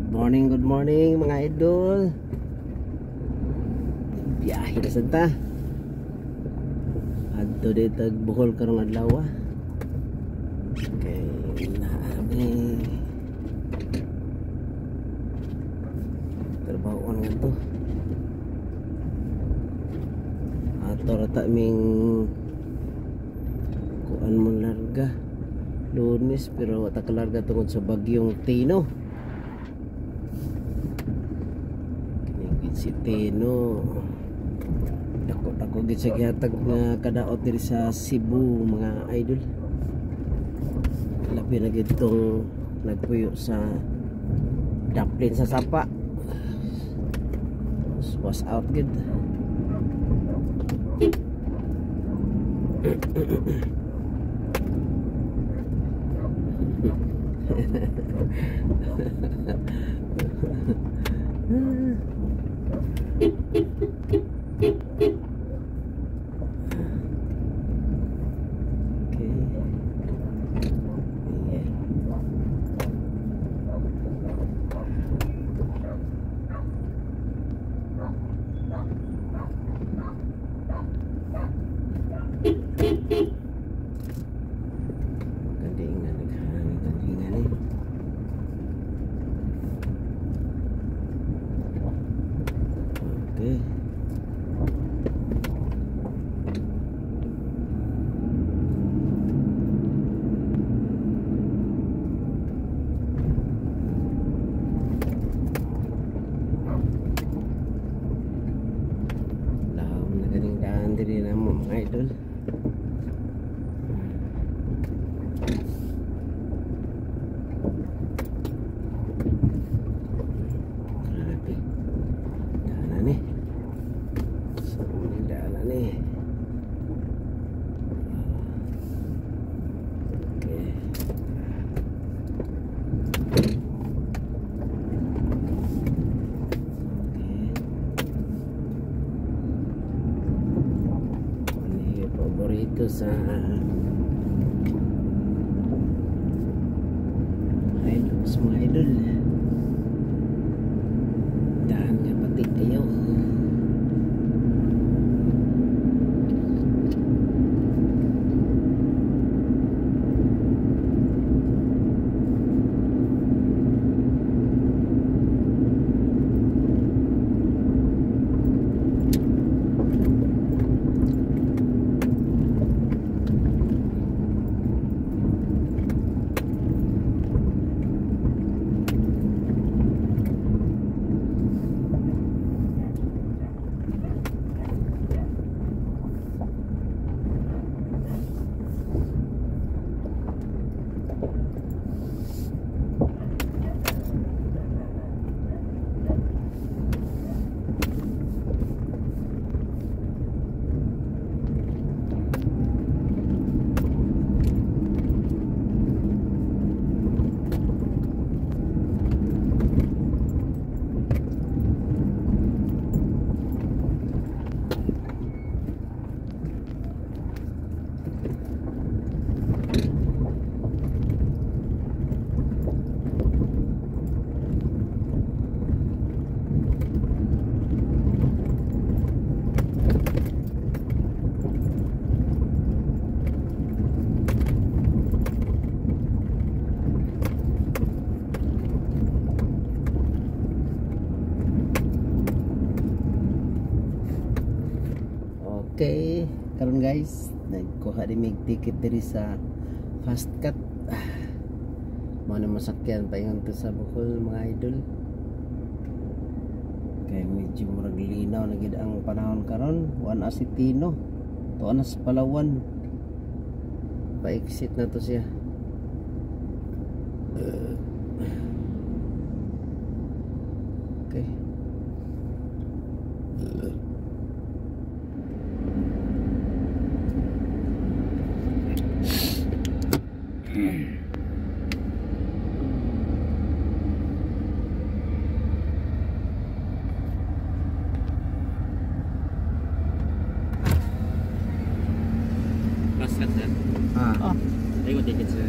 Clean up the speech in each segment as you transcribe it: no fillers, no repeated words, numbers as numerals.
Good morning mga idol. Biyahe na santa. Adto dito Bohol karong adlaw. Okay, naami trabaho nga to. Ato rata ming kuan mo larga Lunes pero wata ka larga tungod sa bagyong Tino. Si Tino dako gid sa gihatag nga kadaot diri sa Cebu mga idol. Labi na gid tong nagpuyo sa daplin sa sapa. Was out gid. Diri na mo mga idol. Grabe. Daanan ni. So, daanan ni. Okay. Paborito sa mga idol daan nga pati ayaw. Okay, karon guys, nagkuha din mig ticket diri sa fast cut. Mo na masakyan paingon to sa Bohol mga idol. Kay medyo murag linaw na gid ang panahon karon, wan asitino. To anas Palawan. Pa-exit na to siya. Okay. Pas kan sir? Ah. Oh, ayo tiket sir.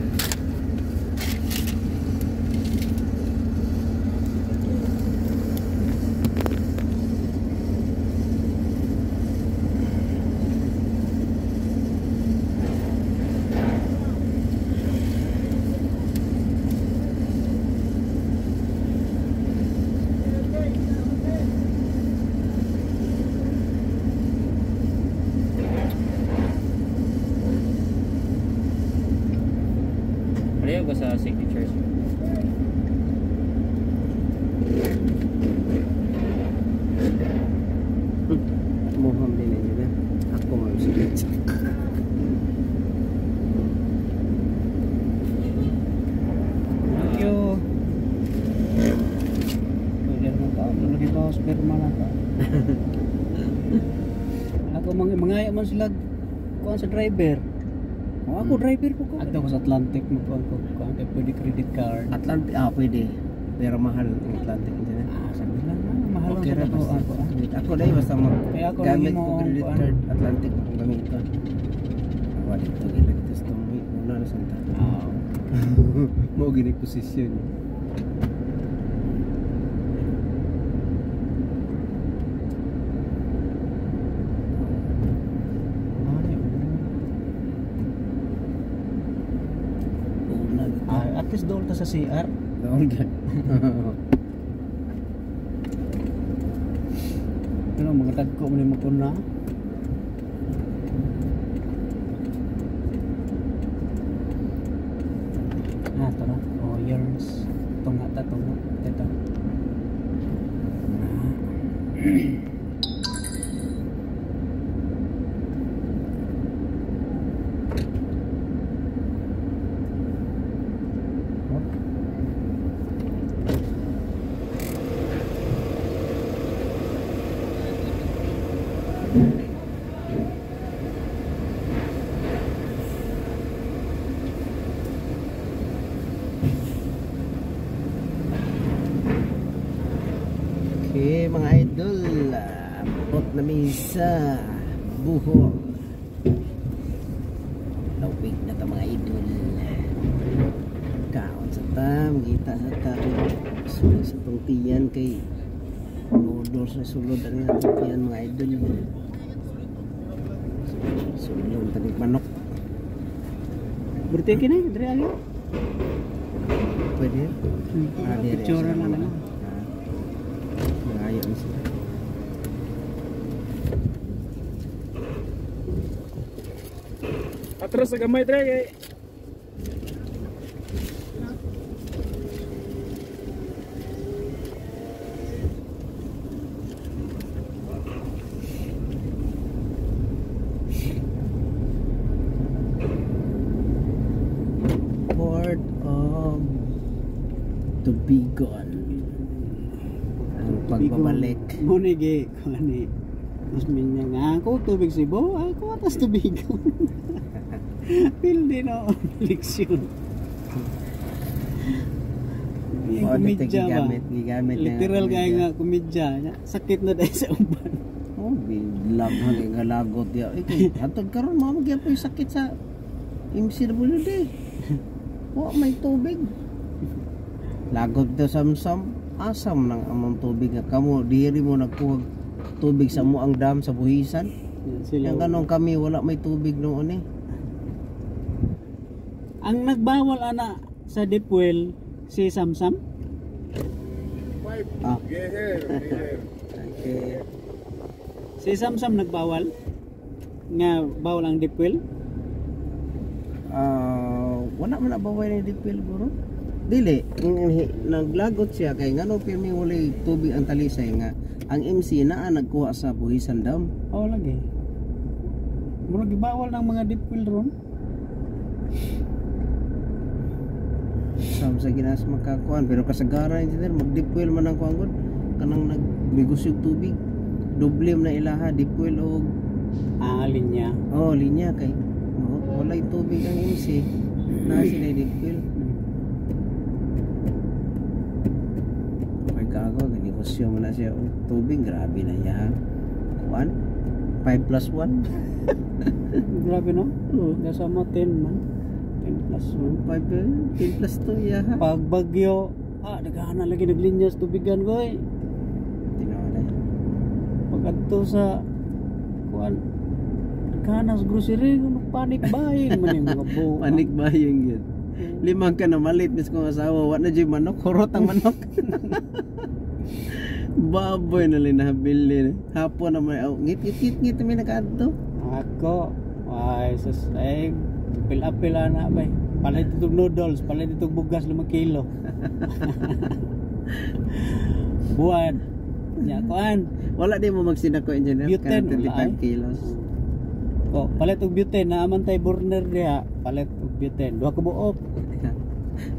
sa signatures. Mohon din nila. Ako magsulit. Thank you. Pwede naman tao. Lagi ba ako sperma na ka? Ako mangaya man sila kuha sa driver. O ako driver po ko. At ako sa Atlantic magkuha ko. Kaya pwede credit card. Atlantic, pwede. Pero mahal ang Atlantic din. Sabi lang na. Mahal Okay lang ra sa basta. ako. Ako dahil basta Kaya ako gamit lagi ko mo credit ang card Atlantic kung gamit ko. Ako dito gilid tas tumi muna na santa. Mo gini posisyon. At least doon ta sa CR. Doon gan. Pero mga tagko mo ni magpuna. Tara. Oh, years. Tunga ta, tunga. Ito. Okay, mga idol, pot na misa, buho. Lawig na ta mga idol. Kaon sa tam, kita sa tam. Sulod sa tong tiyan kay Lodor sa sulod ang nga tiyan mga idol. Sulod tanig manok. Berarti kini dari ayo. Pwede? Picture na lang. Ayaw na sila. Atras sa gamay tre kay. Port of Tubigon. Ang pagbabalik. Munigi ko ni. Mas minya nga ako tubig Cebu, ako atas tubig. Pildi no leksyon. Yung komedya ba? Gigamit na Literal kaya nga komedya. Sakit na dahil sa uban. Oh, bilag hanggang galagot ya. Hatod karon mo magyapon yung sakit sa MCWD. Wa may tubig. Lagot daw samsam. Asam nang among tubig nga kamo diri mo nagkuha tubig sa muang dam sa buhisan. Yang kanong kami wala may tubig noon eh. Ang nagbawal ana sa deep well si Samsam. Okay. Si Samsam nagbawal nga bawal ang deep well. Wala man nabaway ni dipil guro. Dili, naglagot siya kay ngano pirmi walay tubig ang talisay nga ang MC naa nagkuha sa buhisan dam. Oh lagi. Murag gibawal ng mga deep well ron. Sa ginas makakuan pero kasagaran engineer mag deep well man ang kuan gud kanang nagnegosyo tubig. Doble na ilaha deep well og linya. oh linya kay walay tubig ang MC. Na sila deep well. Gago, negosyo mo na siya tubig, grabe na yan. Kuan? 5+1? Grabe no? Nasa mo 10 man. 10+1. 10+2 ya ha? Pag bagyo, naghahanap lagi naglinyas tubigan ko eh. Tinawala. Pag adto sa kuan, naghahanap sa grocery, panic buying man yung mga buo. Panik buying yun. Limang ka na malit, mis kong asawa, wala na dyan manok, kurot ang manok. Baboy na linahabilin. Hapon na may ngit may nakaadto. Ako, ay sus, ay, apil-apil na ba eh. Palit itong noodles, palit itong bugas 5 kilo. Buwan. Ya, kuan. Wala di mo magsinako engineer. Butane, Kana wala, 25 kilos. Oh, palit og butane na amantay burner diha. Palit og butane. Duha ka buok.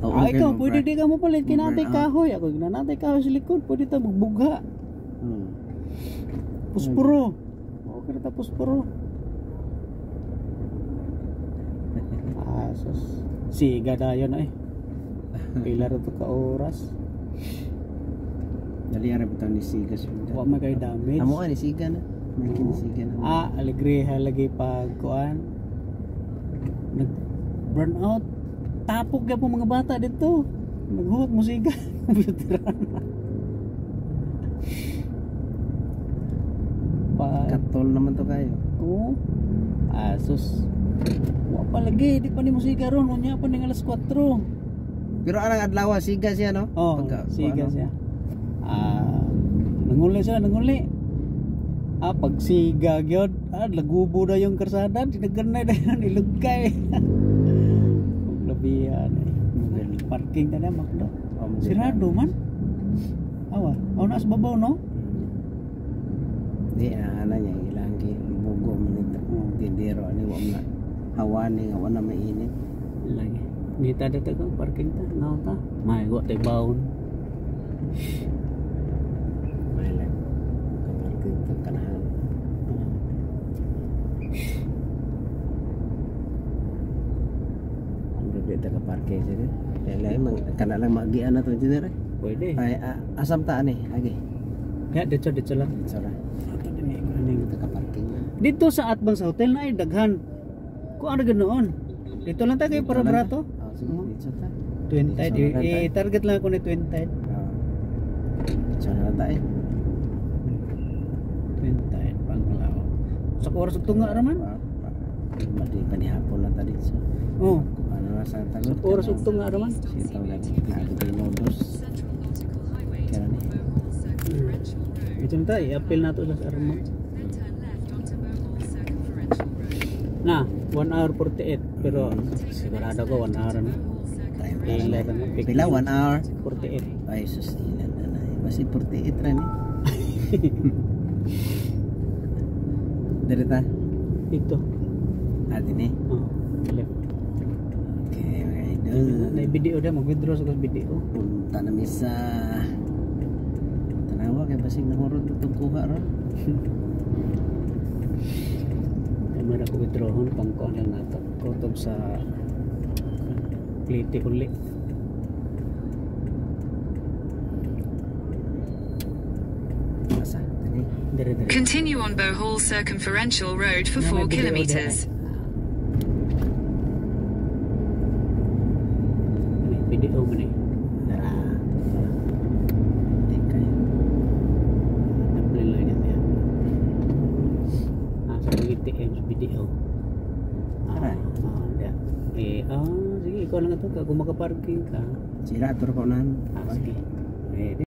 Oo, Ah, ikaw, mo, pwede Brad. di ka mo palit kinatay Burn out. kahoy. Ako ginanatay kahoy sa likod, pwede ta magbugha. Hmm. Puspuro. Okay na ta puspuro. Sus. Siga dayon ay. Pila ra to ka oras. Dali ara bitaw ni Sigas. Wa magay damage. Amo ani Siga na. May kinisiga na. Ah, alegriha lagi pag kuan. Nag burn out. Tapok gyud po mga bata dito. Naghuhot musika. Veteran. Katol naman to kayo. Oo. Sus. Wa pa lagi, di pa ni musika ron. Unya pa ning alas 4. Pero anang adlaw Siga siya no? Oh, siga ano? siya. Nanguli siya, nanguli. Pag siga gyud, lagubo na yung karsada, dinaganay na yan, ilugkay. Labihan eh. Parking na naman no. Sirado man. Awa, na sa babaw no? Di ana niya ilang bugo man ito. Tindero ani wa man hawan ni wa na mainit. Lagi. Ngita dito ko parking ta, naw ta. May wa tay baon. May lang. Kaparking to kanahan. Ang gabi ta ka parking siya. Kaya lang kana lang magian na to engineer. Pwede. Ay asam ta ani agi. Ya, dito lang. Sara. Ato din kaning Ta ka parking. dito sa Atbang sa hotel na ay daghan. Kung ano ganoon. Dito lang tayo para barato. Oh, sige, dito ta. Twin Dito sa tide. Magantay. I-target lang ako ni twin tide. Sana na tayo. Twin tide, Panglao. Sa oras ug tunga raman. Mati panihapon na tadi sa. Oh, Ano na sa sa tagot. oras ug tunga raman. Sitaw na lagi tayo nodos. Kaya ni. Ito na tayo, i-appeal na ito sa Arma. Na, 1 hour 48. Pero sigurado ko 1 hour na. Pila na. Pila 1 hour. 48. Ay sus ilan na na. Basi 48 ra ni. Derita. Dito. Adi ni. Oh, left. Okay, mga idol. Na video dia mag-withdraw sa video. Punta na misa. Tanawa kay basig nahurot tutong kuha ra. Kamera ko withdrawon pang kuan lang nato. Kutob sa plate uli. Masa tani. Dire. Continue on Bohol Circumferential Road for 4 kilometers. Video mo ni. Tikay. Apply lang yan. Sa ATM sa video. Aray. Dia. Sige, ikaw lang ito. Kung makaparking ka. Sira tur ko nan. Sige.